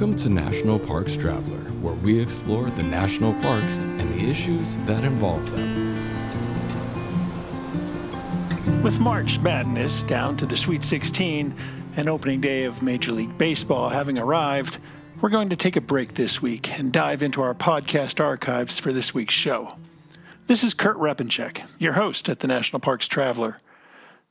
Welcome to National Parks Traveler, where we explore the national parks and the issues that involve them. With March Madness down to the Sweet 16 and opening day of Major League Baseball having arrived, we're going to take a break this week and dive into our podcast archives for this week's show. This is Kurt Repanshek, your host at the National Parks Traveler.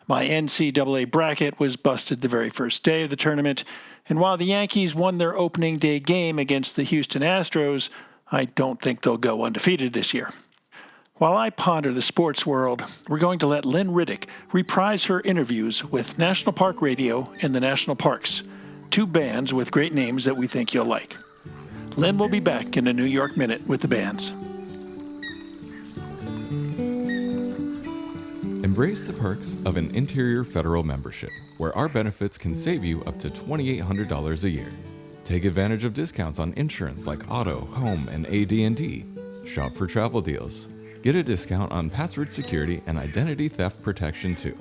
My NCAA bracket was busted the very first day of the tournament, and while the Yankees won their opening day game against the Houston Astros, I don't think they'll go undefeated this year. While I ponder the sports world, we're going to let Lynn Riddick reprise her interviews with National Park Radio and the National Parks, two bands with great names that we think you'll like. Lynn will be back in a New York Minute with the bands. Embrace the perks of an Interior Federal membership, where our benefits can save you up to $2,800 a year. Take advantage of discounts on insurance like auto, home, and AD&D. Shop for travel deals. Get a discount on password security and identity theft protection too.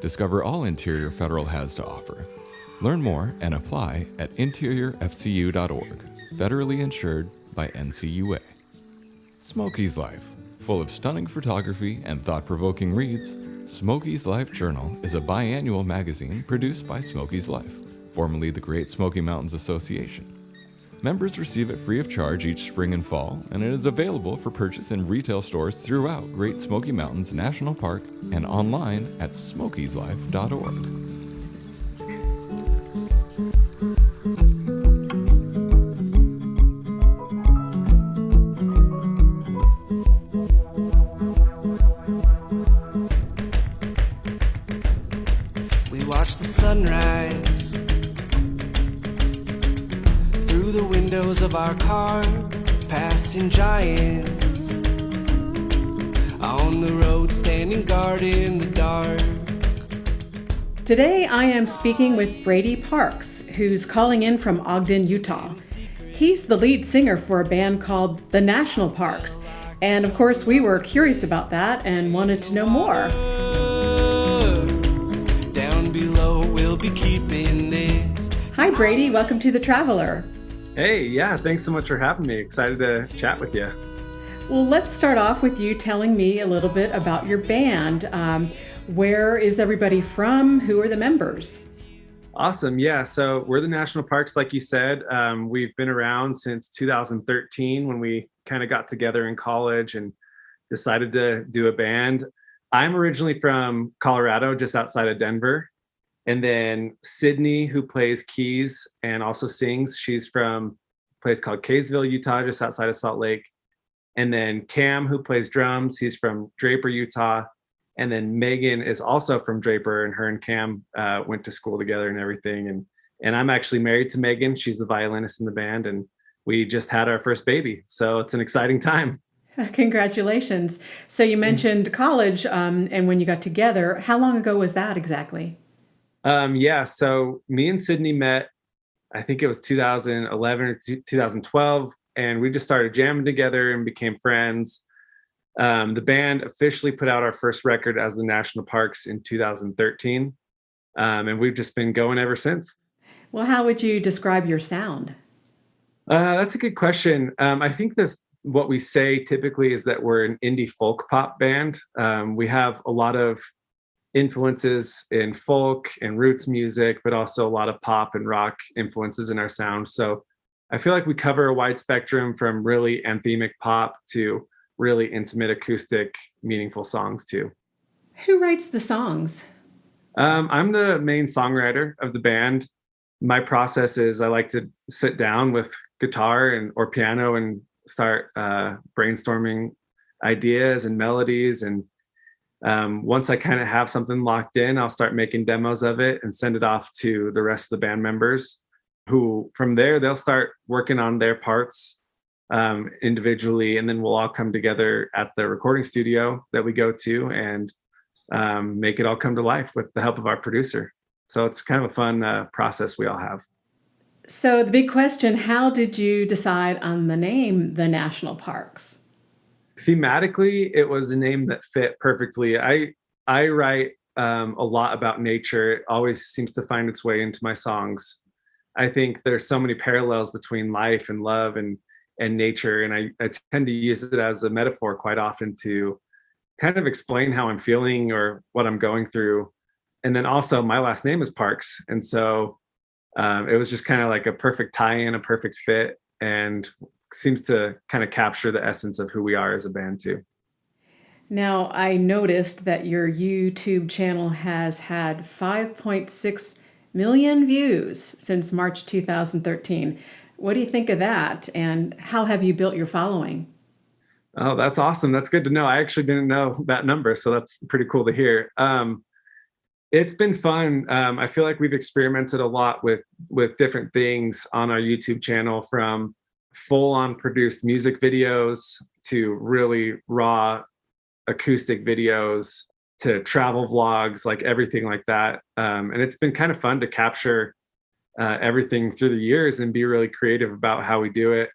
Discover all Interior Federal has to offer. Learn more and apply at interiorfcu.org. Federally insured by NCUA. Smokey's Life. Full of stunning photography and thought-provoking reads, Smokey's Life Journal is a biannual magazine produced by Smokey's Life, formerly the Great Smoky Mountains Association. Members receive it free of charge each spring and fall, and it is available for purchase in retail stores throughout Great Smoky Mountains National Park and online at smokieslife.org. We watch the sunrise through the windows of our car, passing giants on the road, standing guard in the dark. Today I am speaking with Brady Parks, who's calling in from Ogden, Utah. He's the lead singer for a band called the National Parks, and of course we were curious about that and wanted to know more. Down below, we'll be keeping this. Hi Brady, welcome to The Traveler. Hey, yeah, thanks so much for having me. Excited to chat with you. Well, let's start off with you telling me a little bit about your band. Where is everybody from? Who are the members? Awesome. Yeah, so we're the National Parks, like you said. We've been around since 2013 when we kind of got together in college and decided to do a band. I'm originally from Colorado, just outside of Denver. And then Sydney, who plays keys and also sings, she's from a place called Kaysville, Utah, just outside of Salt Lake. And then Cam, who plays drums, he's from Draper, Utah. And then Megan is also from Draper, and her and Cam went to school together and everything. And I'm actually married to Megan. She's the violinist in the band, and we just had our first baby. So it's an exciting time. Congratulations. So you mentioned college and when you got together. How long ago was that exactly? So me and Sydney met, I think it was 2011 or 2012, and we just started jamming together and became friends. The band officially put out our first record as the National Parks in 2013, and we've just been going ever since. Well, how would you describe your sound? That's a good question. I think what we say typically is that we're an indie folk pop band. We have a lot of influences in folk and roots music, but also a lot of pop and rock influences in our sound. So I feel like we cover a wide spectrum from really anthemic pop to really intimate acoustic, meaningful songs too. Who writes the songs? I'm the main songwriter of the band. My process is I like to sit down with guitar or piano and start brainstorming ideas and melodies. And once I kind of have something locked in, I'll start making demos of it and send it off to the rest of the band members, who from there, they'll start working on their parts individually. And then we'll all come together at the recording studio that we go to and make it all come to life with the help of our producer. So it's kind of a fun process we all have. So the big question, how did you decide on the name, the National Parks? Thematically, it was a name that fit perfectly. I write a lot about nature. It always seems to find its way into my songs. I think there's so many parallels between life and love and nature. And I tend to use it as a metaphor quite often to kind of explain how I'm feeling or what I'm going through. And then also my last name is Parks. And so it was just kind of like a perfect tie-in, a perfect fit, and seems to kind of capture the essence of who we are as a band too. Now, I noticed that your YouTube channel has had 5.6 million views since March 2013. What do you think of that? And how have you built your following? Oh, that's awesome. That's good to know. I actually didn't know that number, so that's pretty cool to hear. It's been fun. I feel like we've experimented a lot with different things on our YouTube channel, from full-on produced music videos to really raw acoustic videos to travel vlogs, like everything like that. And it's been kind of fun to capture everything through the years and be really creative about how we do it.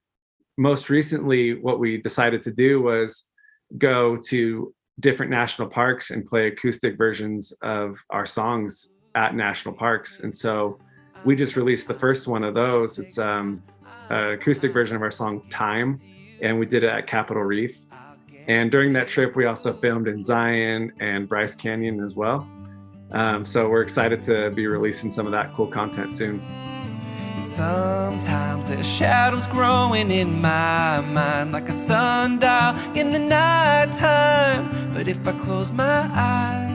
Most recently, what we decided to do was go to different national parks and play acoustic versions of our songs at national parks. And so we just released the first one of those. It's an acoustic version of our song Time, and we did it at Capitol Reef. And during that trip, we also filmed in Zion and Bryce Canyon as well. So we're excited to be releasing some of that cool content soon. Sometimes there's shadows growing in my mind, like a sundial in the nighttime. But if I close my eyes,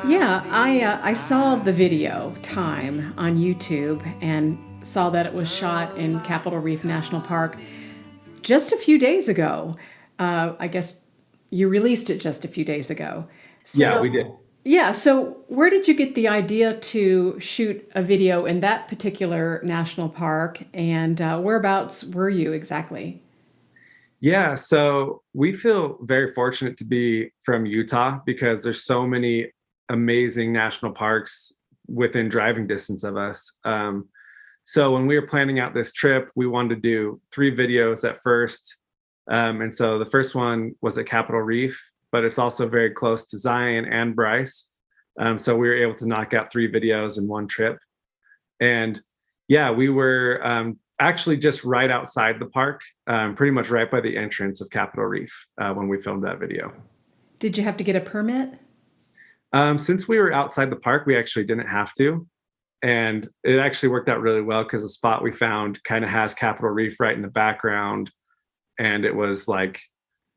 Yeah, I saw the video Time on YouTube and saw that it was shot in Capitol Reef National Park just a few days ago. I guess you released it just a few days ago. Yeah, we did. Yeah, so where did you get the idea to shoot a video in that particular national park, and whereabouts were you exactly? Yeah, so we feel very fortunate to be from Utah because there's so many amazing national parks within driving distance of us. So when we were planning out this trip, we wanted to do 3 videos at first. And so the first one was at Capitol Reef, but it's also very close to Zion and Bryce. So we were able to knock out 3 videos in one trip. And yeah, we were actually just right outside the park, pretty much right by the entrance of Capitol Reef when we filmed that video. Did you have to get a permit? Since we were outside the park, we actually didn't have to. And it actually worked out really well because the spot we found kind of has Capitol Reef right in the background. And it was like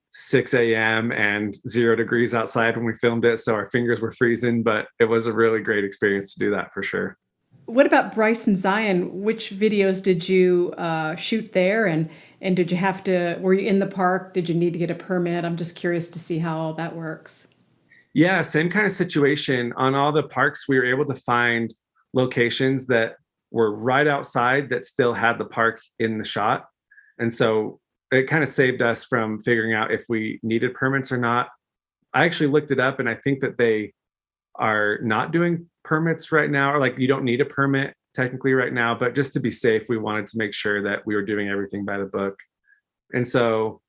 6 a.m. and 0 degrees outside when we filmed it. So our fingers were freezing, but it was a really great experience to do that for sure. What about Bryce and Zion? Which videos did you shoot there? And did you have to, were you in the park? Did you need to get a permit? I'm just curious to see how all that works. Yeah, same kind of situation. On all the parks, we were able to find locations that were right outside that still had the park in the shot. And so it kind of saved us from figuring out if we needed permits or not. I actually looked it up, and I think that they are not doing permits right now, or like you don't need a permit technically right now, but just to be safe, we wanted to make sure that we were doing everything by the book. And so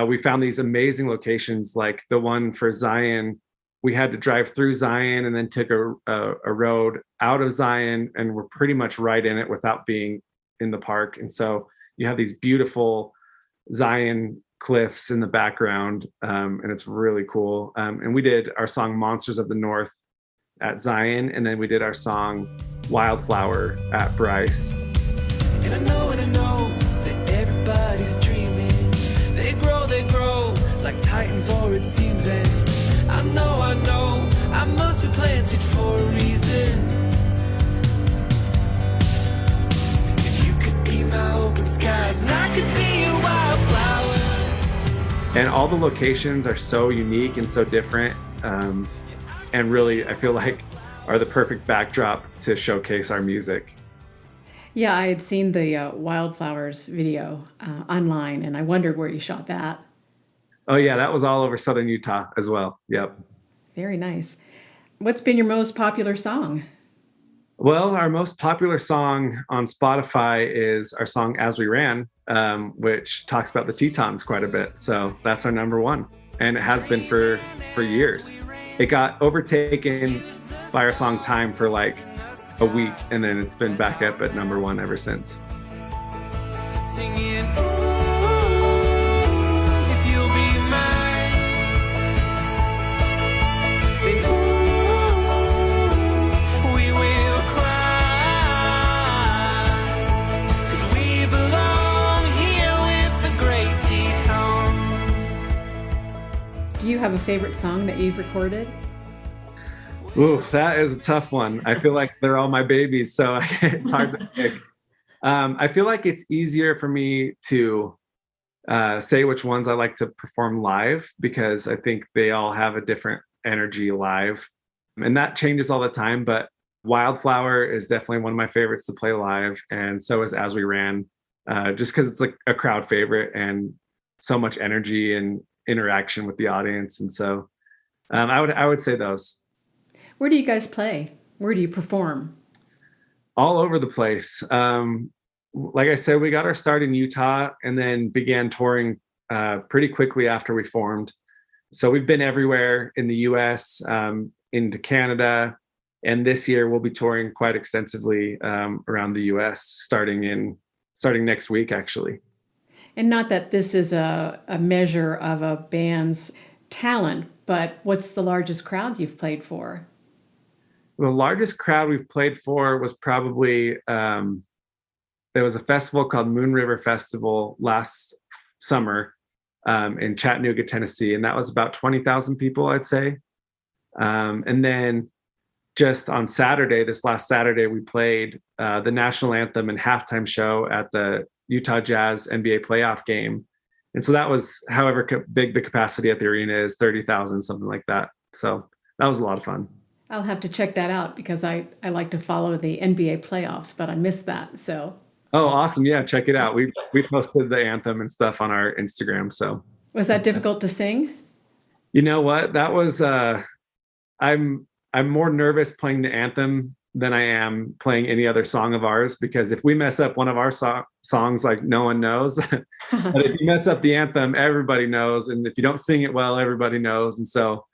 we found these amazing locations, like the one for Zion. We had to drive through Zion and then took a road out of Zion, and we're pretty much right in it without being in the park. And so you have these beautiful Zion cliffs in the background, and it's really cool. And we did our song Monsters of the North at Zion, and then we did our song Wildflower at Bryce. and I know that everybody's dreaming. They grow like titans, or it seems. And I know I must be planted for a reason. If you could be my open skies, and I could be your wildflower. And all the locations are so unique and so different, and really, I feel like, are the perfect backdrop to showcase our music. Yeah, I had seen the Wildflowers video online, and I wondered where you shot that. Oh yeah, that was all over Southern Utah as well. Yep. Very nice. What's been your most popular song? Well, our most popular song on Spotify is our song As We Ran, which talks about the Tetons quite a bit. So that's our number one. And it has been for years. It got overtaken by our song Time for like a week, and then it's been back up at number one ever since. Singing, ooh, if you'll be mine, then ooh, we will climb, 'cause we belong here with the great Tetons. Do you have a favorite song that you've recorded? Ooh, that is a tough one. I feel like they're all my babies, so it's hard to pick. I feel like it's easier for me to say which ones I like to perform live, because I think they all have a different energy live. And that changes all the time, but Wildflower is definitely one of my favorites to play live. And so is As We Ran, just because it's like a crowd favorite and so much energy and interaction with the audience. And so I would say those. Where do you guys play? Where do you perform? All over the place. Like I said, we got our start in Utah and then began touring pretty quickly after we formed. So we've been everywhere in the US, into Canada, and this year we'll be touring quite extensively around the US, starting next week, actually. And not that this is a measure of a band's talent, but what's the largest crowd you've played for? The largest crowd we've played for was probably, there was a festival called Moon River Festival last summer in Chattanooga, Tennessee, and that was about 20,000 people, I'd say. And then just on Saturday, this last Saturday, we played the national anthem and halftime show at the Utah Jazz NBA playoff game. And so that was, however big the capacity at the arena is, 30,000, something like that. So that was a lot of fun. I'll have to check that out because I like to follow the NBA playoffs, but I missed that. So. Oh, awesome. Yeah, check it out. We posted the anthem and stuff on our Instagram. So was that difficult to sing? You know what? That was I'm more nervous playing the anthem than I am playing any other song of ours, because if we mess up one of our songs, like, no one knows. But if you mess up the anthem, everybody knows. And if you don't sing it well, everybody knows. And so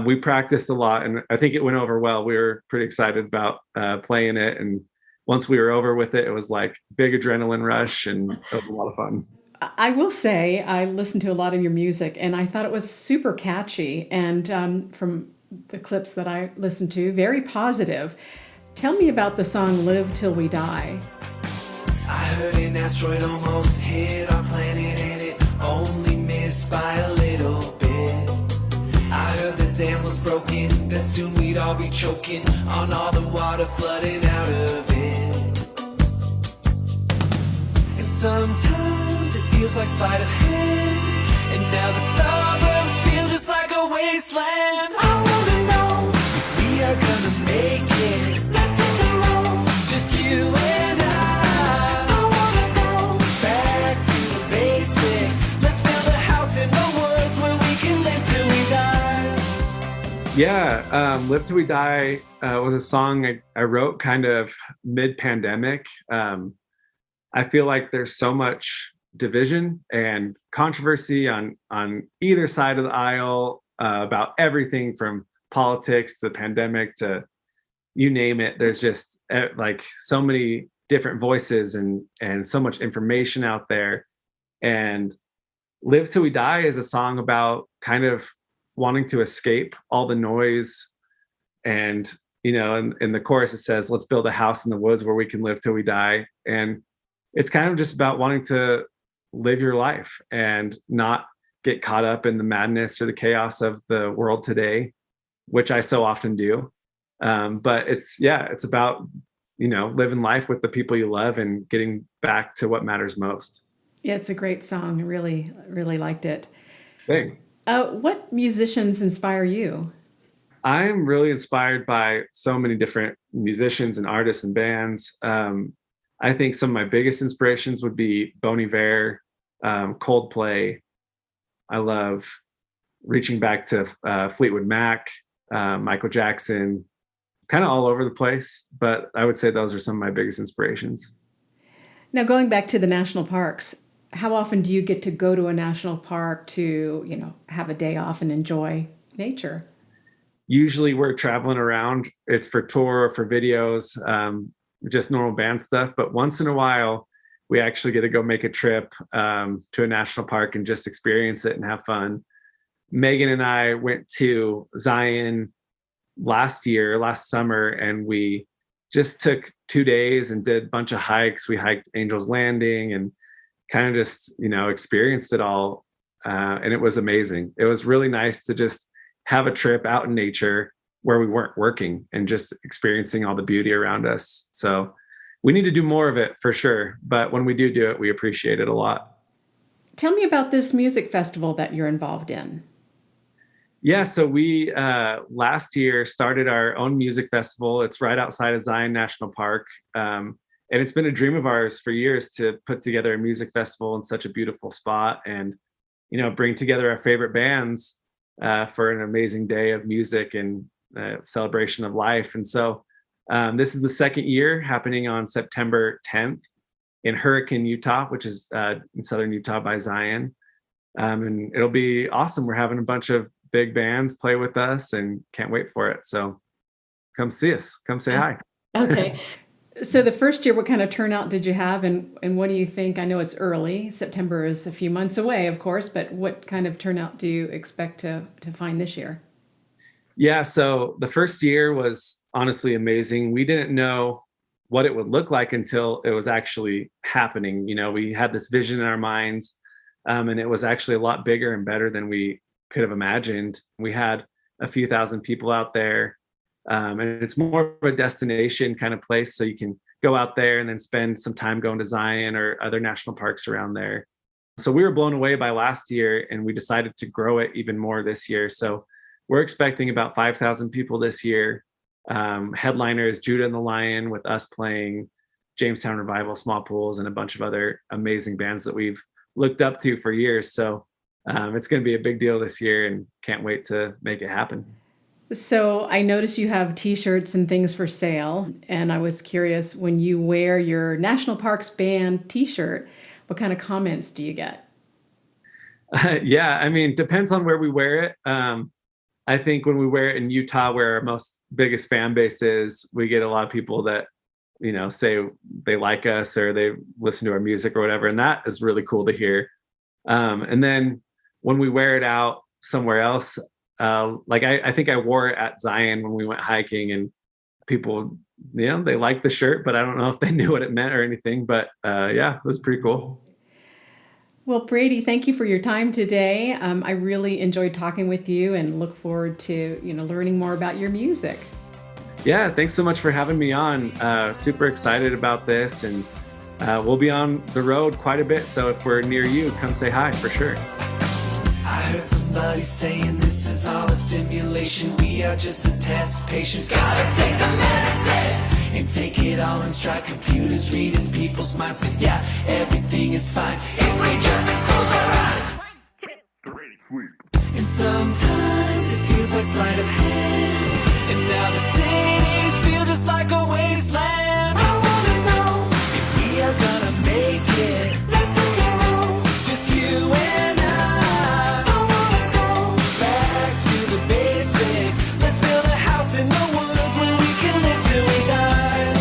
we practiced a lot, and I think it went over well. We were pretty excited about playing it. And once we were over with it, it was like big adrenaline rush, and it was a lot of fun. I will say I listened to a lot of your music, and I thought it was super catchy. And from the clips that I listened to, very positive. Tell me about the song Live Till We Die. I heard an asteroid almost hit our planet, and it only missed by a little bit. I heard the dam was broken, that soon we'd all be choking on all the water flooding out of it. And sometimes it feels like sleight of hand, and now the suburbs feel just like a wasteland. I wanna know if we are gonna make it. Let's hit the road, just you and I wanna go back to the basics. Let's build a house in the woods where we can live till we die. Yeah, Live Till We Die was a song I wrote kind of mid-pandemic. I feel like there's so much division and controversy on either side of the aisle about everything from politics to the pandemic to you name it. There's just like so many different voices and so much information out there. And Live Till We Die is a song about kind of wanting to escape all the noise. And, you know, in the chorus, it says, let's build a house in the woods where we can live till we die. And it's kind of just about wanting to live your life and not get caught up in the madness or the chaos of the world today, which I so often do. But it's about, you know, living life with the people you love and getting back to what matters most. Yeah, it's a great song. I really, really liked it. Thanks. What musicians inspire you? I'm really inspired by so many different musicians and artists and bands. I think some of my biggest inspirations would be Bon Iver, Coldplay. I love reaching back to Fleetwood Mac, Michael Jackson, kind of all over the place. But I would say those are some of my biggest inspirations. Now, going back to the national parks, how often do you get to go to a national park to, you know, have a day off and enjoy nature? usually we're traveling around. It's for tour or for videos, just normal band stuff. But once in a while, we actually get to go make a trip to a national park and just experience it and have fun. Megan and I went to Zion last summer, and we just took 2 days and did a bunch of hikes. We hiked Angel's Landing and kind of just, experienced it all. And it was amazing. It was really nice to just have a trip out in nature where we weren't working and just experiencing all the beauty around us. So we need to do more of it for sure. But when we do it, we appreciate it a lot. Tell me about this music festival that you're involved in. Yeah, so we last year started our own music festival. It's right outside of Zion National Park. And it's been a dream of ours for years to put together a music festival in such a beautiful spot and, bring together our favorite bands for an amazing day of music and celebration of life. And so this is the second year, happening on September 10th in Hurricane, Utah, which is in southern Utah by Zion. And it'll be awesome. We're having a bunch of big bands play with us and can't wait for it. So come see us. Come say hi. Okay. So the first year, what kind of turnout did you have? And what do you think? I know it's early. September is a few months away, of course, but what kind of turnout do you expect to find this year? Yeah, so the first year was honestly amazing. We didn't know what it would look like until it was actually happening. We had this vision in our minds, and it was actually a lot bigger and better than we could have imagined. We had a few thousand people out there, and it's more of a destination kind of place. So you can go out there and then spend some time going to Zion or other national parks around there. So we were blown away by last year, and we decided to grow it even more this year. So we're expecting about 5,000 people this year. Headliner is Judah and the Lion, with us playing Jamestown Revival, Small Pools, and a bunch of other amazing bands that we've looked up to for years. So it's going to be a big deal this year, and can't wait to make it happen. So I noticed you have T-shirts and things for sale, and I was curious, when you wear your National Parks Band T-shirt, what kind of comments do you get? Yeah, I mean, depends on where we wear it. I think when we wear it in Utah, where our biggest fan base is, we get a lot of people that, say they like us or they listen to our music or whatever. And that is really cool to hear. And then when we wear it out somewhere else, I think I wore it at Zion when we went hiking, and people, they liked the shirt, but I don't know if they knew what it meant or anything. But yeah, it was pretty cool. Well, Brady, thank you for your time today. I really enjoyed talking with you and look forward to, learning more about your music. Yeah, thanks so much for having me on. Super excited about this, and we'll be on the road quite a bit. So if we're near you, come say hi for sure. I heard somebody saying this is all a simulation. We are just a test. Patients gotta take the medicine and take it all in stride. Computers reading people's minds, but yeah, everything is fine if we just close our eyes. And sometimes it feels like sleight of hand, and now the cities feel just like a wasteland. I wanna know if we are gonna make it. Let's take a roll, just you and I. I wanna go back to the basics. Let's build a house in the woods where we can live till we die.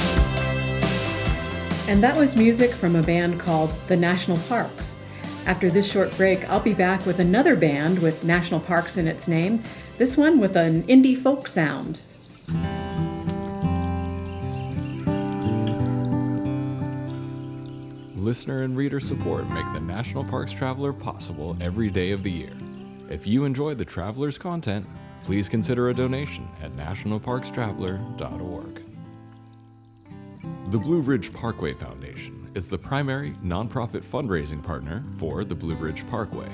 And that was music from a band called the National Parks. After this short break, I'll be back with another band with National Parks in its name, this one with an indie folk sound. Listener and reader support make the National Parks Traveler possible every day of the year. If you enjoy the Traveler's content, please consider a donation at nationalparkstraveler.org. The Blue Ridge Parkway Foundation is the primary nonprofit fundraising partner for the Blue Ridge Parkway.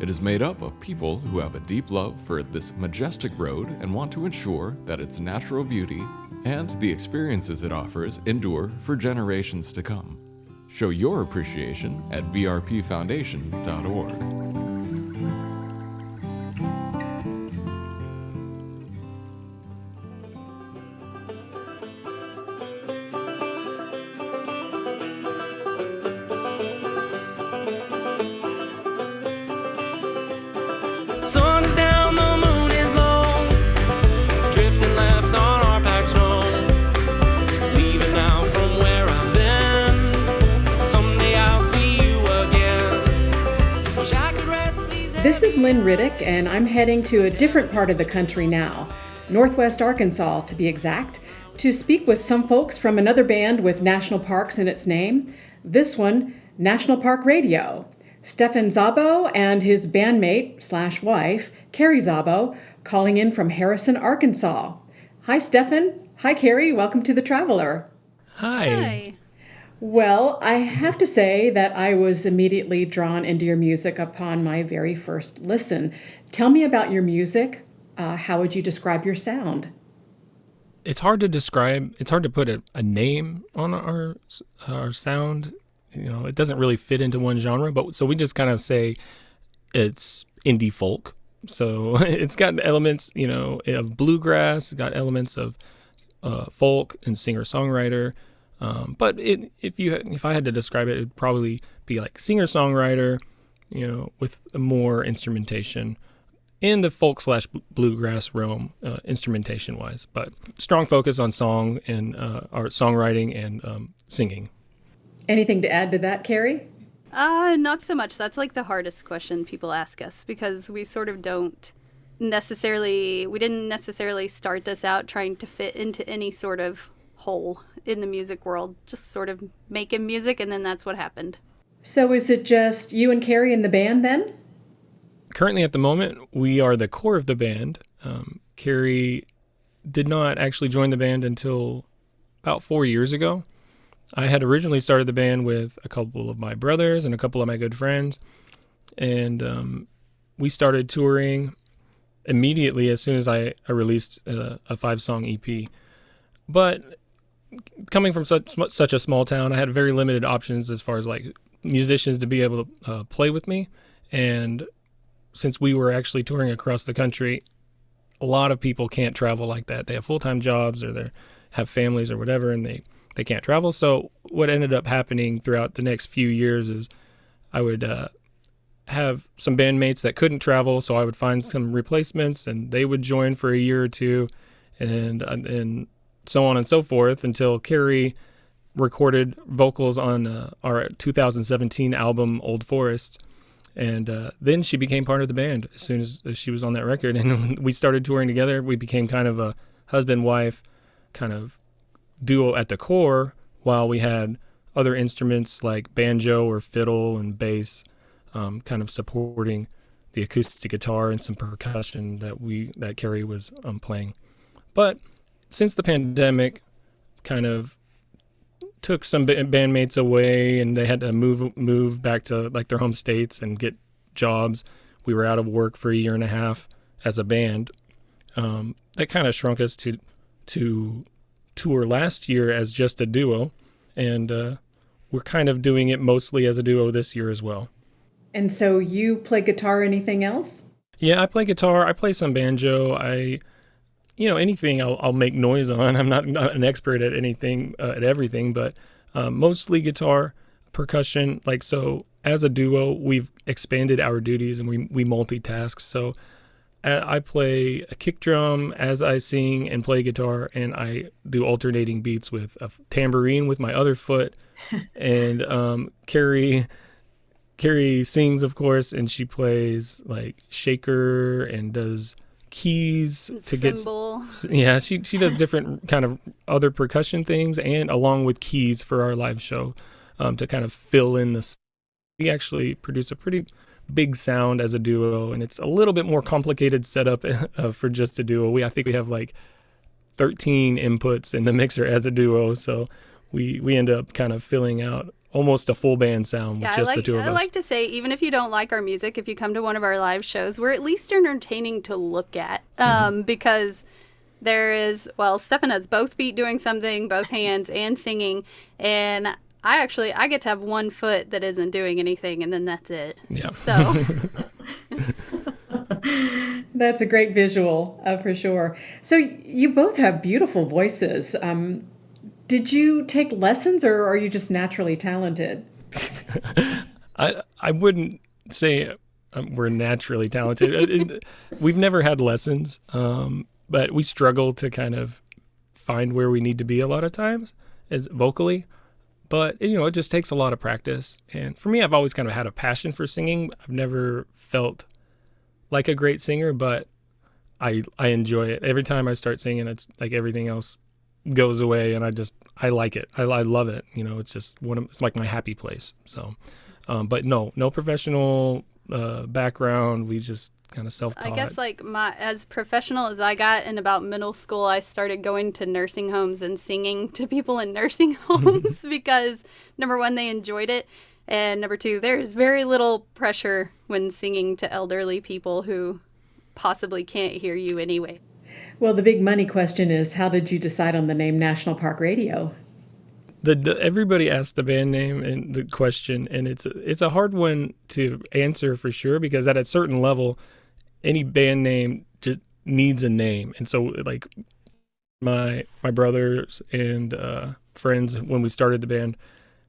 It is made up of people who have a deep love for this majestic road and want to ensure that its natural beauty and the experiences it offers endure for generations to come. Show your appreciation at brpfoundation.org. Sun is down, the moon is low. This is Lynn Riddick, and I'm heading to a different part of the country now, Northwest Arkansas to be exact, to speak with some folks from another band with national parks in its name. This one, National Park Radio. Stefan Szabo and his bandmate/wife, Carrie Szabo, calling in from Harrison, Arkansas. Hi, Stefan. Hi, Carrie. Welcome to The Traveler. Hi. Well, I have to say that I was immediately drawn into your music upon my very first listen. Tell me about your music. How would you describe your sound? It's hard to describe. It's hard to put a name on our sound. You know, it doesn't really fit into one genre, but so we just kind of say it's indie folk. So it's got elements, you know, of bluegrass. It's got elements of folk and singer-songwriter. But if I had to describe it, it'd probably be like singer-songwriter, you know, with more instrumentation in the folk/bluegrass realm, instrumentation-wise. But strong focus on song and art songwriting and singing. Anything to add to that, Carrie? Not so much. That's like the hardest question people ask us because we sort of we didn't necessarily start this out trying to fit into any sort of hole in the music world, just sort of making music, and then that's what happened. So is it just you and Carrie in the band then? Currently at the moment, we are the core of the band. Carrie did not actually join the band until about 4 years ago. I had originally started the band with a couple of my brothers and a couple of my good friends, and we started touring immediately as soon as I released a 5-song EP. But coming from such a small town, I had very limited options as far as like musicians to be able to play with me. And since we were actually touring across the country, a lot of people can't travel like that. They have full-time jobs or they have families or whatever, and they can't travel. So what ended up happening throughout the next few years is I would have some bandmates that couldn't travel, so I would find some replacements, and they would join for a year or two, and so on and so forth, until Carrie recorded vocals on our 2017 album, Old Forest. And then she became part of the band as soon as she was on that record. And when we started touring together, we became kind of a husband-wife kind of duo at the core, while we had other instruments like banjo or fiddle and bass kind of supporting the acoustic guitar and some percussion that Carrie was playing. But since the pandemic kind of took some bandmates away and they had to move back to like their home states and get jobs, we were out of work for a year and a half as a band. That kind of shrunk us to tour last year as just a duo, and we're kind of doing it mostly as a duo this year as well. And so you play guitar or anything else? Yeah, I play guitar. I play some banjo. Anything I'll make noise on. I'm not an expert at anything, at everything, but mostly guitar, percussion. Like, so as a duo, we've expanded our duties and we multitask. So I play a kick drum as I sing and play guitar, and I do alternating beats with a tambourine with my other foot. And Carrie sings, of course, and she plays like shaker and does keys to cymbal. She does different kind of other percussion things, and along with keys for our live show to kind of fill in this. We actually produce a pretty big sound as a duo, and it's a little bit more complicated setup for just a duo. I think we have like 13 inputs in the mixer as a duo, so we end up kind of filling out almost a full band sound with the two of us. I like to say, even if you don't like our music, if you come to one of our live shows, we're at least entertaining to look at, because there is, Stefan has both feet doing something, both hands, and singing, and I get to have one foot that isn't doing anything, and then that's it. Yeah. So that's a great visual, for sure. So you both have beautiful voices. Did you take lessons, or are you just naturally talented? I wouldn't say we're naturally talented. We've never had lessons, but we struggle to kind of find where we need to be a lot of times vocally. But, it just takes a lot of practice. And for me, I've always kind of had a passion for singing. I've never felt like a great singer, but I enjoy it. Every time I start singing, it's like everything else goes away, and I like it. I love it. It's just it's like my happy place. So, but no professional background. We just kind of self-taught. I guess like as professional as I got in about middle school, I started going to nursing homes and singing to people in nursing homes because number one, they enjoyed it. And number two, there's very little pressure when singing to elderly people who possibly can't hear you anyway. Well, the big money question is, how did you decide on the name National Park Radio? Everybody asks the band name and the question, and it's a hard one to answer for sure, because at a certain level, any band name just needs a name. And so like my brothers and friends, when we started the band,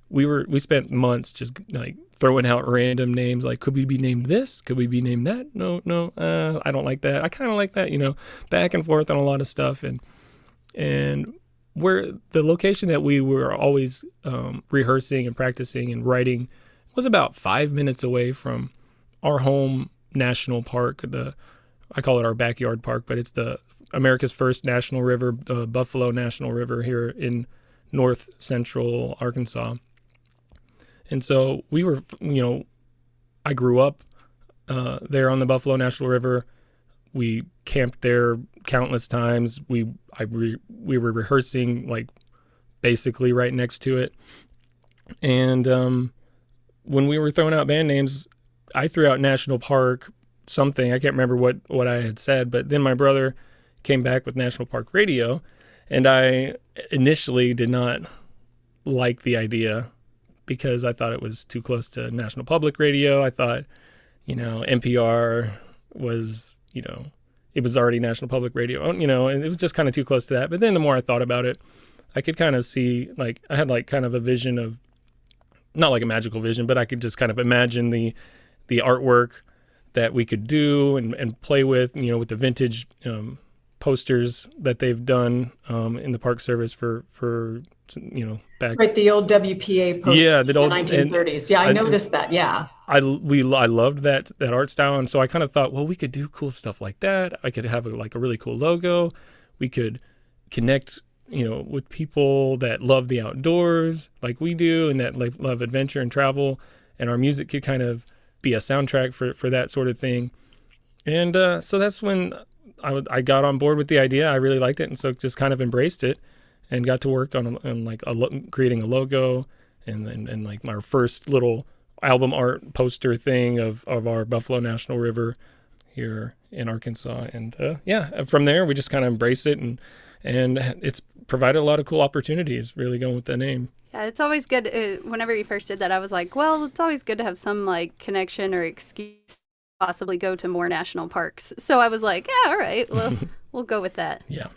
we spent months just like throwing out random names, like, could we be named this? Could we be named that? No, I don't like that. I kind of like that, back and forth on a lot of stuff. And where the location that we were always rehearsing and practicing and writing was about 5 minutes away from our home national park. I call it our backyard park, but it's the America's first national river, Buffalo National River, here in north central Arkansas. And so we were, I grew up there on the Buffalo National River. We camped there countless times. We were rehearsing like basically right next to it. And when we were throwing out band names, I threw out National Park something. I can't remember what I had said, but then my brother came back with National Park Radio, and I initially did not like the idea because I thought it was too close to National Public Radio. I thought, NPR was, it was already National Public Radio, and it was just kind of too close to that. But then the more I thought about it, I could kind of see, like, I had like kind of a vision of, not like a magical vision, but I could just kind of imagine the artwork that we could do and play with, with the vintage posters that they've done in the Park Service for back. Right, the old WPA posters in the 1930s. I noticed that, yeah. I loved that art style, and so I kind of thought, well, we could do cool stuff like that. I could have a really cool logo. We could connect, with people that love the outdoors like we do, and that love adventure and travel, and our music could kind of be a soundtrack for that sort of thing. And so that's when I got on board with the idea. I really liked it, and so just kind of embraced it and got to work on creating a logo and like my first little album art poster thing of our Buffalo National River here in Arkansas. And from there we just kind of embraced it, and it's provided a lot of cool opportunities really going with the name. Yeah, it's always good. Whenever you first did that, I was like, well, it's always good to have some like connection or excuse to possibly go to more national parks. So I was like, yeah, all right, well, we'll go with that. Yeah.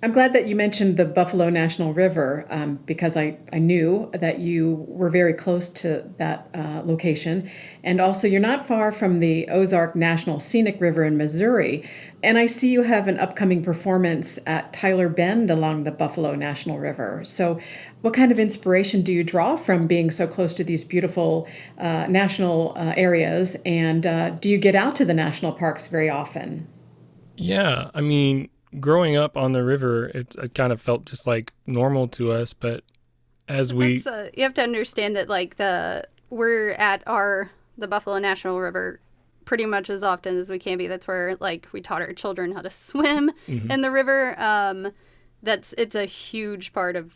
I'm glad that you mentioned the Buffalo National River because I knew that you were very close to that location. And also, you're not far from the Ozark National Scenic River in Missouri. And I see you have an upcoming performance at Tyler Bend along the Buffalo National River. So what kind of inspiration do you draw from being so close to these beautiful national areas? And do you get out to the national parks very often? Yeah, I mean, growing up on the river, it kind of felt just like normal to us. But as you have to understand that we're at the Buffalo National River pretty much as often as we can be. That's where we taught our children how to swim in the river. It's a huge part of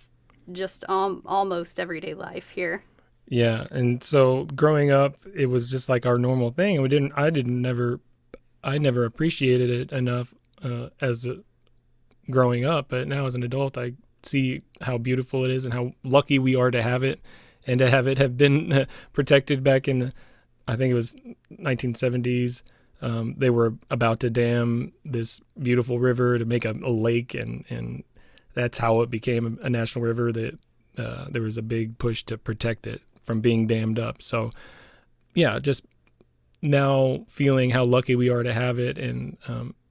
just almost everyday life here. Yeah, and so growing up, it was just like our normal thing. I never appreciated it enough growing up, but now as an adult, I see how beautiful it is and how lucky we are to have it, and to have it have been protected back in the, I think it was 1970s. They were about to dam this beautiful river to make a lake, and that's how it became a national river. That there was a big push to protect it from being dammed up. So yeah, just now feeling how lucky we are to have it, and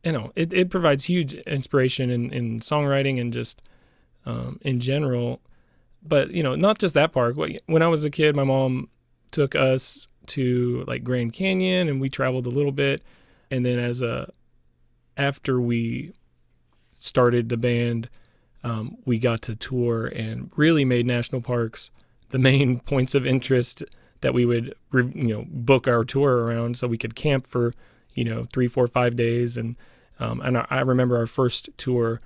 it provides huge inspiration in songwriting and just in general. But not just that park. When I was a kid, my mom took us to like Grand Canyon, and we traveled a little bit. And then after we started the band, we got to tour and really made national parks the main points of interest that we would, book our tour around, so we could camp for, 3, 4, 5 days. And I remember our first tour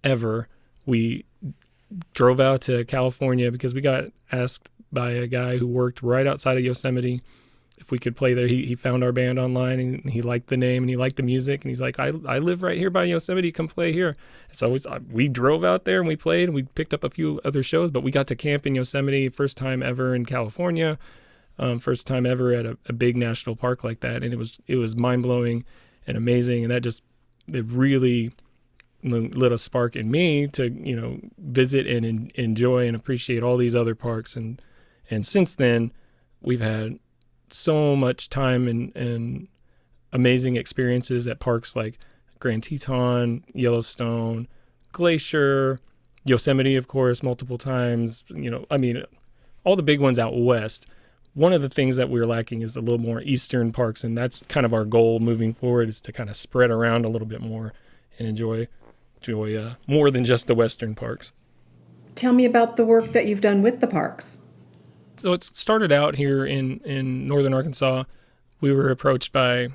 ever, we drove out to California because we got asked by a guy who worked right outside of Yosemite if we could play there. He found our band online, and he liked the name and he liked the music, and he's like, I live right here by Yosemite, come play here. So we drove out there and we played, and we picked up a few other shows, but we got to camp in Yosemite, first time ever in California, first time ever at a big national park like that. And it was mind-blowing and amazing, and it really lit a spark in me to visit and enjoy and appreciate all these other parks. And since then we've had so much time and amazing experiences at parks like Grand Teton, Yellowstone, Glacier, Yosemite, of course, multiple times. All the big ones out west. One of the things that we're lacking is a little more eastern parks, and that's kind of our goal moving forward, is to kind of spread around a little bit more and enjoy more than just the western parks. Tell me about the work that you've done with the parks. So it started out here in northern Arkansas. We were approached by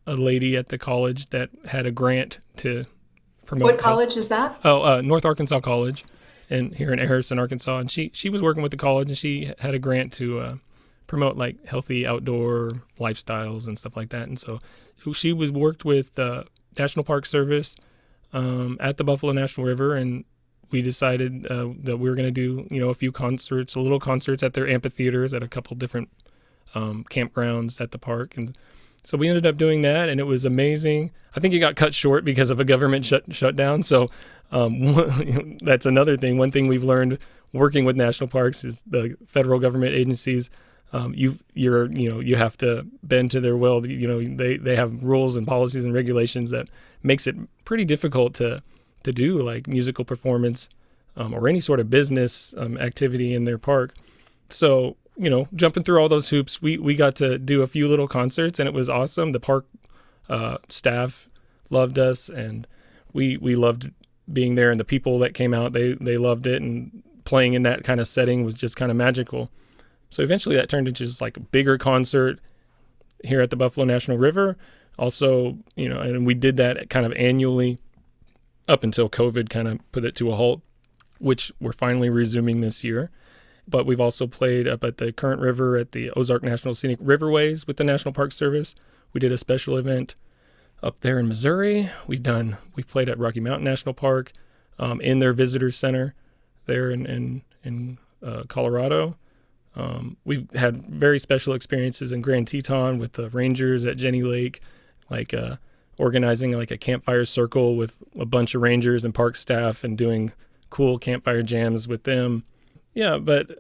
a lady at the college that had a grant to promote. What college is that? North Arkansas College, and here in Harrison, Arkansas. And she was working with the college, and she had a grant to promote like healthy outdoor lifestyles and stuff like that. And so she worked with National Park Service at the Buffalo National River, and we decided that we were going to do, a few concerts, little concerts at their amphitheaters at a couple different campgrounds at the park. And so we ended up doing that, and it was amazing. I think it got cut short because of a government shutdown. So that's another thing. One thing we've learned working with national parks is the federal government agencies, you have to bend to their will. They have rules and policies and regulations that makes it pretty difficult to do like musical performance or any sort of business activity in their park. So, jumping through all those hoops, we got to do a few little concerts, and it was awesome. The park staff loved us, and we loved being there, and the people that came out, they loved it, and playing in that kind of setting was just kind of magical. So eventually that turned into just like a bigger concert here at the Buffalo National River. Also, and we did that kind of annually up until COVID kind of put it to a halt, which we're finally resuming this year. But we've also played up at the Current River at the Ozark National Scenic Riverways with the National Park Service. We did a special event up there in Missouri. We've played at Rocky Mountain National Park in their visitor center there in Colorado. We've had very special experiences in Grand Teton with the Rangers at Jenny Lake, like organizing like a campfire circle with a bunch of Rangers and park staff and doing cool campfire jams with them. Yeah, but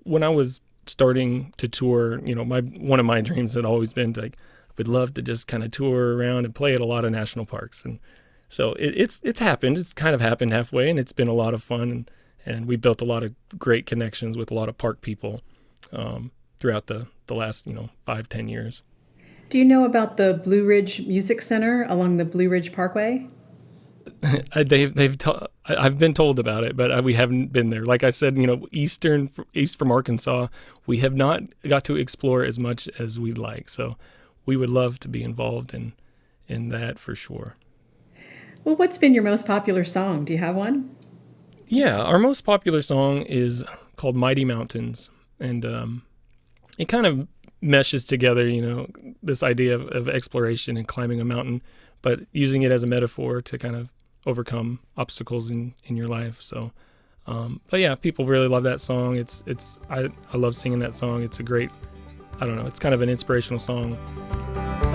when I was starting to tour, one of my dreams had always been like, I would love to just kind of tour around and play at a lot of national parks. And so it's happened. It's kind of happened halfway, and it's been a lot of fun. And we built a lot of great connections with a lot of park people throughout the last 5-10 years. Do you know about the Blue Ridge Music Center along the Blue Ridge Parkway? I've been told about it, but we haven't been there. Like I said, east from Arkansas, we have not got to explore as much as we'd like. So we would love to be involved in that for sure. Well, what's been your most popular song? Do you have one? Yeah, our most popular song is called Mighty Mountains, and it kind of meshes together, this idea of exploration and climbing a mountain, but using it as a metaphor to kind of overcome obstacles in your life. So, but yeah, people really love that song. I love singing that song. It's a great, it's kind of an inspirational song.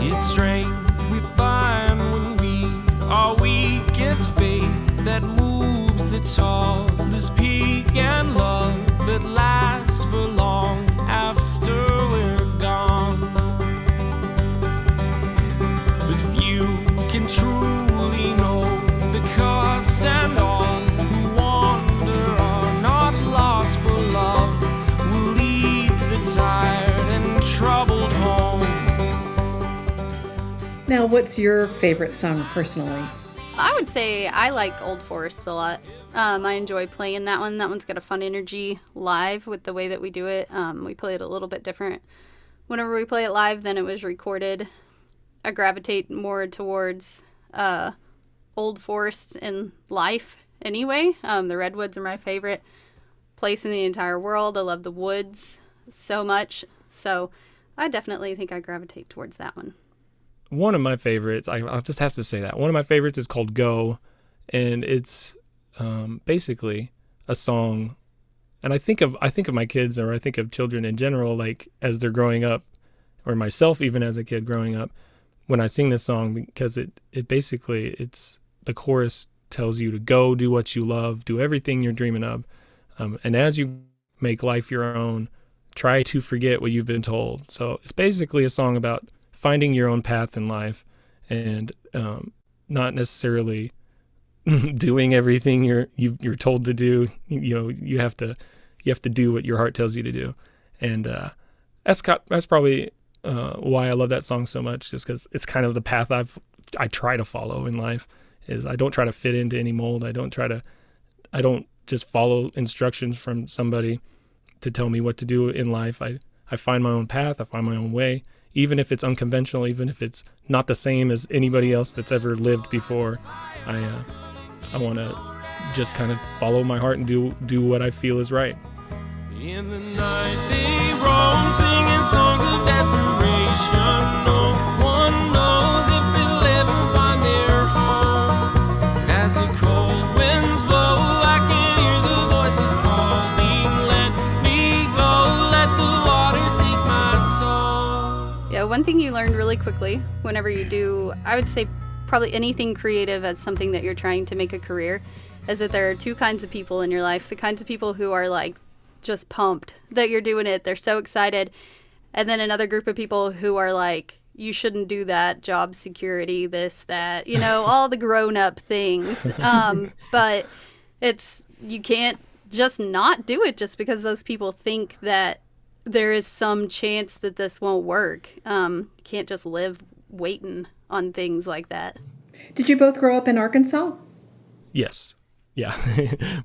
It's strange we find when we are weak, it's faith that moves the tallest peak, and love that lasts for long after we're gone. But few can truly know the cost, and all who wander are not lost, for love will lead the tired and Now, what's your favorite song personally? I would say I like Old Forest a lot. I enjoy playing that one. That one's got a fun energy live with the way that we do it. We play it a little bit different whenever we play it live than it was recorded. I gravitate more towards Old Forest in life anyway. The Redwoods are my favorite place in the entire world. I love the woods so much. So I definitely think I gravitate towards that one. One of my favorites, I'll just have to say that. One of my favorites is called Go, and it's basically a song. And I think of my kids, or I think of children in general, like as they're growing up, or myself even as a kid growing up, when I sing this song, because it basically, it's the chorus tells you to go do what you love, do everything you're dreaming of. And as you make life your own, try to forget what you've been told. So it's basically a song about finding your own path in life, and not necessarily doing everything you're told to do. You have to do what your heart tells you to do, and that's probably why I love that song so much. Just because it's kind of the path I try to follow in life. Is I don't try to fit into any mold. I don't just follow instructions from somebody to tell me what to do in life. I find my own path. I find my own way. Even if it's unconventional, even if it's not the same as anybody else that's ever lived before, I want to just kind of follow my heart and do what I feel is right. In the night they roam, singing songs of desperation. No one knows if they'll ever find their home. As the cold winds blow, I can hear the voices calling. Let me go, let the water take my soul. Yeah, one thing you learned really quickly whenever you do, I would say probably anything creative as something that you're trying to make a career, is that there are two kinds of people in your life. The kinds of people who are like just pumped that you're doing it. They're so excited. And then another group of people who are like, you shouldn't do that, job security, this, that, all the grown-up things. But you can't just not do it just because those people think that there is some chance that this won't work. You can't just live waiting on things like that. Did you both grow up in Arkansas? Yes. Yeah,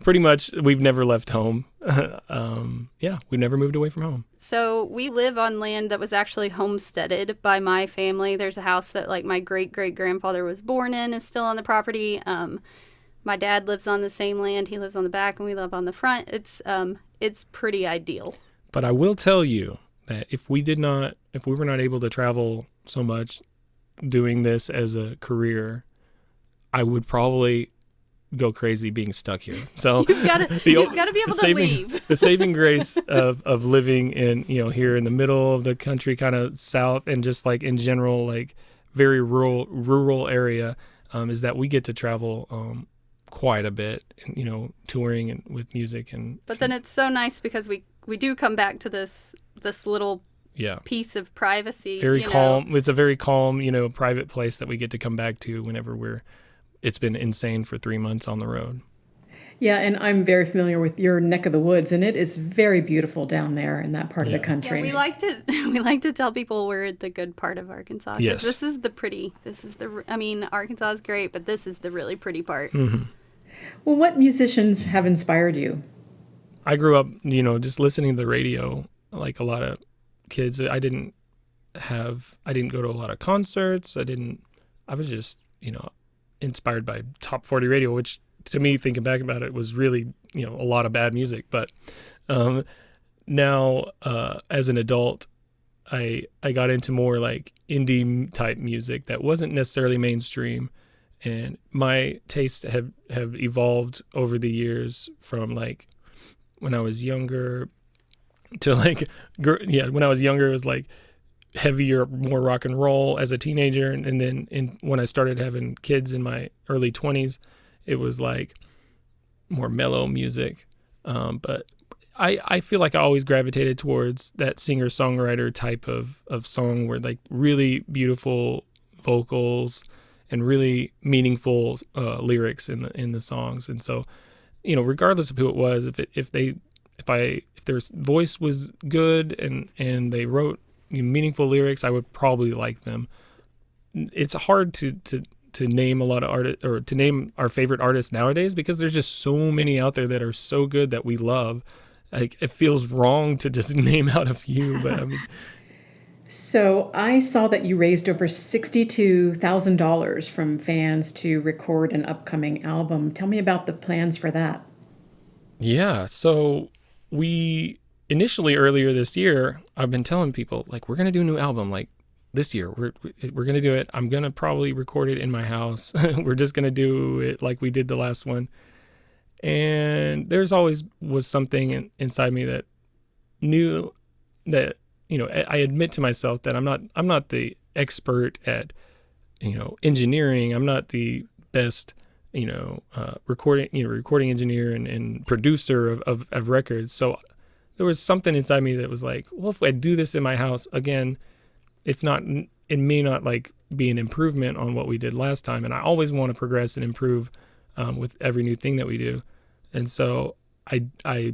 pretty much. We've never left home. We've never moved away from home. So we live on land that was actually homesteaded by my family. There's a house that like my great-great-grandfather was born in is still on the property. My dad lives on the same land. He lives on the back and we live on the front. It's pretty ideal. But I will tell you that if we were not able to travel so much doing this as a career, I would probably go crazy being stuck here. So you've got to be able to leave. The saving grace of living in, here in the middle of the country, kind of south, and just like in general, like very rural area, is that we get to travel quite a bit, touring and with music. But then it's so nice because we do come back to this little piece of privacy. Very calm. It's a very calm, private place that we get to come back to whenever it's been insane for 3 months on the road. Yeah, and I'm very familiar with your neck of the woods, and it is very beautiful down there in that part of the country. Yeah, we like to tell people we're the good part of Arkansas. Yes. This is the pretty. Arkansas is great, but this is the really pretty part. Mm-hmm. Well, what musicians have inspired you? I grew up, just listening to the radio like a lot of kids. I didn't go to a lot of concerts. I was just, inspired by top 40 radio, which to me, thinking back about it, was really, a lot of bad music. But now as an adult, I got into more like indie type music that wasn't necessarily mainstream. And my tastes have evolved over the years from like when I was younger to like, when I was younger, it was like heavier, more rock and roll as a teenager. And then when I started having kids in my early 20s, it was like more mellow music. But I feel like I always gravitated towards that singer-songwriter type of song where like really beautiful vocals and really meaningful lyrics in the songs. And so, regardless of who it was, if their voice was good and they wrote meaningful lyrics, I would probably like them. it's hard to name a lot of artists, or to name our favorite artists nowadays, because there's just so many out there that are so good that we love. Like, it feels wrong to just name out a few, but I mean. So I saw that you raised over $62,000 from fans to record an upcoming album. Tell me about the plans for that. Yeah, so we initially, earlier this year, I've been telling people, like, we're going to do a new album, like, this year. We're going to do it. I'm going to probably record it in my house. We're just going to do it like we did the last one. And there's always was something inside me that knew that, you know, I admit to myself that I'm not the expert at, you know, engineering. I'm not the best, you know, recording engineer and producer of records. So there was something inside me that was like, well, if I do this in my house, again, it may not like be an improvement on what we did last time. And I always want to progress and improve with every new thing that we do. And so I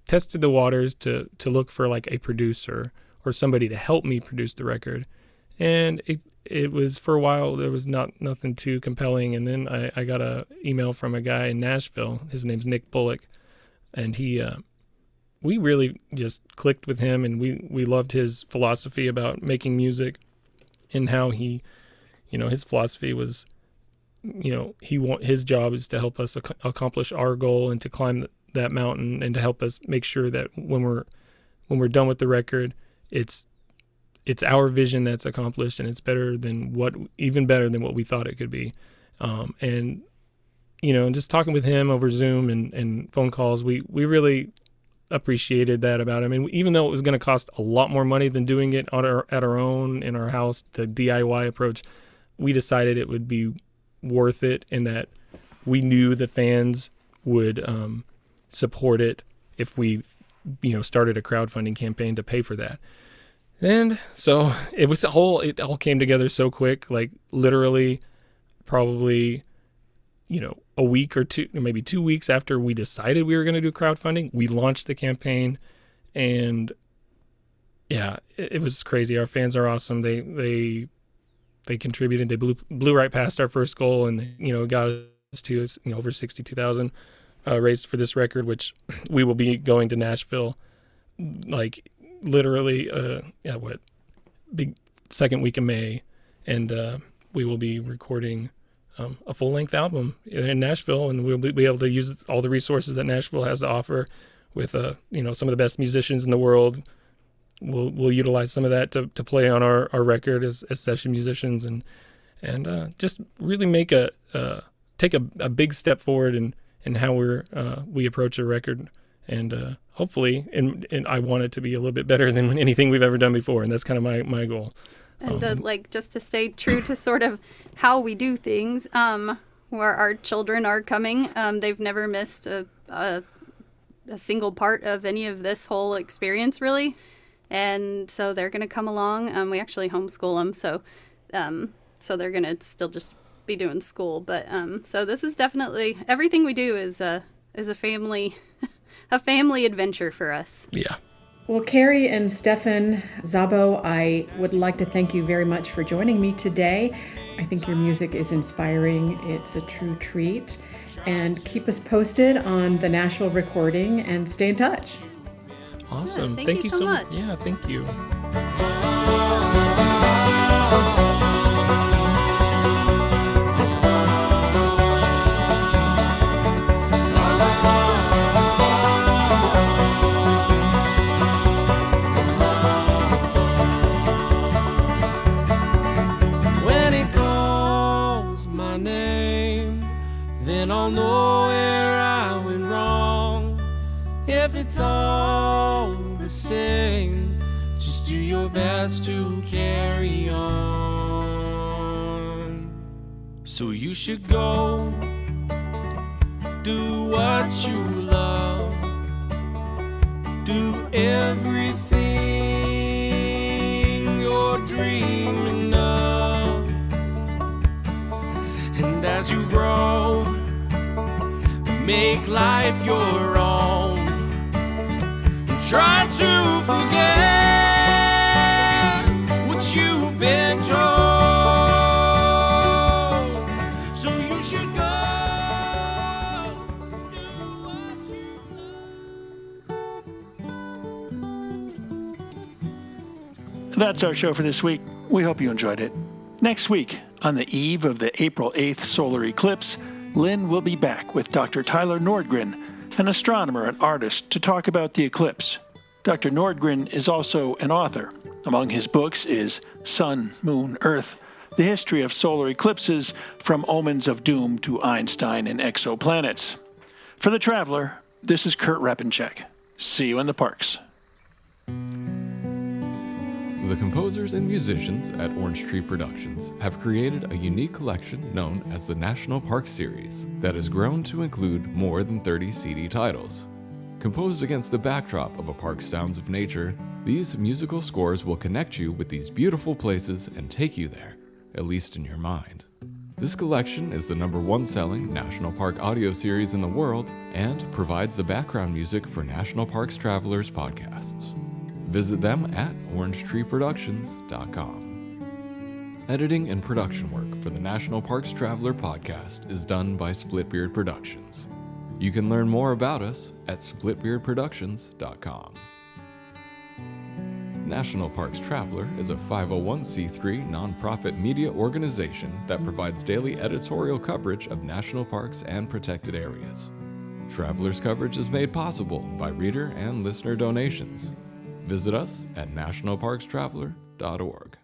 tested the waters to look for like a producer or somebody to help me produce the record. And it was, for a while, there was nothing too compelling. And then I got a email from a guy in Nashville. His name's Nick Bullock. And we really just clicked with him, and we loved his philosophy about making music, and how he, you know, his philosophy was, you know, his job is to help us accomplish our goal and to climb that mountain, and to help us make sure that when we're done with the record, it's our vision that's accomplished, and it's even better than what we thought it could be. And, you know, and just talking with him over Zoom and phone calls, we really appreciated that about him. And even though it was going to cost a lot more money than doing it at our own in our house, the DIY approach, we decided it would be worth it, and that we knew the fans would support it if we, you know, started a crowdfunding campaign to pay for that. And so it all came together so quick, like literally probably, you know, a week or two, or maybe 2 weeks after we decided we were going to do crowdfunding, we launched the campaign. And yeah, it was crazy. Our fans are awesome. They contributed. They blew right past our first goal, and, you know, got us to, you know, over 62,000 raised for this record, which we will be going to Nashville, like literally, big second week of May, and we will be recording a full-length album in Nashville, and we'll be able to use all the resources that Nashville has to offer with, you know, some of the best musicians in the world. We'll utilize some of that to play on our record as session musicians, and just really take a big step forward in how we approach a record, and hopefully, and I want it to be a little bit better than anything we've ever done before, and that's kind of my goal. And like, just to stay true to sort of how we do things, where our children are coming, they've never missed a single part of any of this whole experience, really. And so they're going to come along. We actually homeschool them, so they're going to still just be doing school. But so this is definitely, everything we do is a family a family adventure for us. Yeah. Well, Carrie and Stefan Szabo, I would like to thank you very much for joining me today. I think your music is inspiring. It's a true treat. And keep us posted on the Nashville recording, and stay in touch. Awesome. Yeah, thank you so much. Yeah, thank you. When he calls my name, then I'll know where I went wrong. If it's all the same, just do your best to carry on. So you should go do what you love, do everything you're dreaming of, and as you grow, make life your own. Try to forget what you've been told. That's our show for this week. We hope you enjoyed it. Next week, on the eve of the April 8th solar eclipse, Lynn will be back with Dr. Tyler Nordgren, an astronomer and artist, to talk about the eclipse. Dr. Nordgren is also an author. Among his books is Sun, Moon, Earth, The History of Solar Eclipses, From Omens of Doom to Einstein and Exoplanets. For The Traveler, this is Kurt Repanshek. See you in the parks. The composers and musicians at Orange Tree Productions have created a unique collection known as the National Park Series that has grown to include more than 30 CD titles. Composed against the backdrop of a park's sounds of nature, these musical scores will connect you with these beautiful places and take you there, at least in your mind. This collection is the #1 selling National Park audio series in the world and provides the background music for National Parks Travelers podcasts. Visit them at orangetreeproductions.com. Editing and production work for the National Parks Traveler podcast is done by Splitbeard Productions. You can learn more about us at splitbeardproductions.com. National Parks Traveler is a 501c3 nonprofit media organization that provides daily editorial coverage of national parks and protected areas. Traveler's coverage is made possible by reader and listener donations. Visit us at nationalparkstraveler.org.